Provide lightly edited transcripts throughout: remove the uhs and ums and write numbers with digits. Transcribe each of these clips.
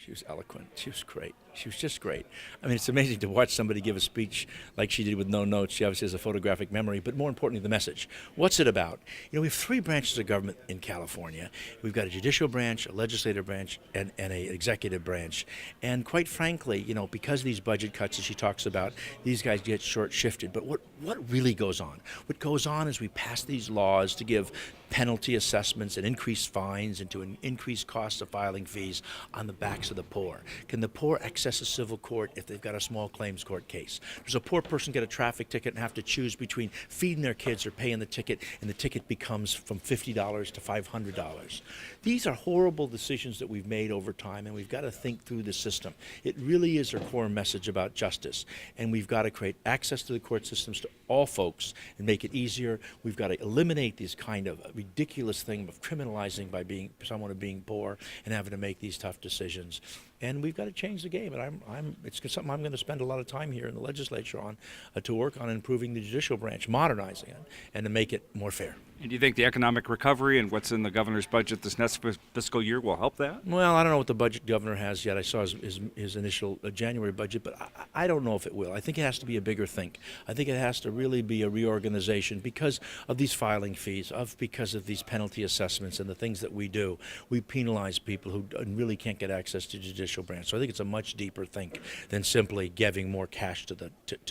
She was eloquent. She was great. She was just great. I mean, it's amazing to watch somebody give a speech like she did with no notes. She obviously has a photographic memory, but more importantly, the message. What's it about? We have three branches of government in California. We've got a judicial branch, a legislative branch, and an executive branch. And quite frankly, because of these budget cuts that she talks about, these guys get short-shifted. But what really goes on? What goes on is we pass these laws to give penalty assessments and increased fines and to increase costs of filing fees on the backs of the poor. Can the poor access a civil court if they've got a small claims court case? Does a poor person get a traffic ticket and have to choose between feeding their kids or paying the ticket, and the ticket becomes from $50 to $500? These are horrible decisions that we've made over time, and we've got to think through the system. It really is our core message about justice, and we've got to create access to the court systems to all folks and make it easier. We've got to eliminate this kind of ridiculous thing of criminalizing by someone being poor and having to make these tough decisions. And we've got to change the game. And it's something I'm going to spend a lot of time here in the legislature on, to work on improving the judicial branch, modernizing it, and to make it more fair. And do you think the economic recovery and what's in the governor's budget this next fiscal year will help that? Well, I don't know what the budget governor has yet. I saw his initial January budget, but I don't know if it will. I think it has to be a bigger think. I think it has to really be a reorganization because of these filing fees, because of these penalty assessments and the things that we do. We penalize people who really can't get access to judicial branch. So I think it's a much deeper think than simply giving more cash to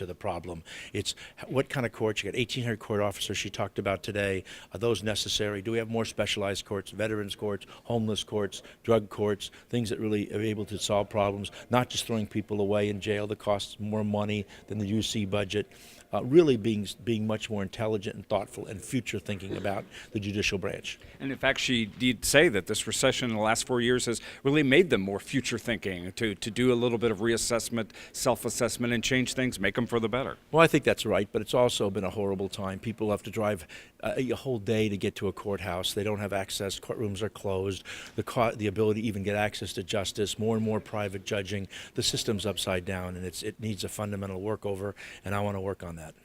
the problem. It's what kind of courts. You got 1,800 court officers she talked about today. Are those necessary? Do we have more specialized courts, veterans courts, homeless courts, drug courts, things that really are able to solve problems, not just throwing people away in jail that costs more money than the UC budget? Really being much more intelligent and thoughtful and future thinking about the judicial branch. And in fact, she did say that this recession in the last 4 years has really made them more future thinking, to do a little bit of reassessment, self-assessment, and change things, make them for the better. Well, I think that's right, but it's also been a horrible time. People have to drive a whole day to get to a courthouse. They don't have access. Courtrooms are closed. The ability to even get access to justice, more and more private judging. The system's upside down, and it needs a fundamental workover, and I want to work on that.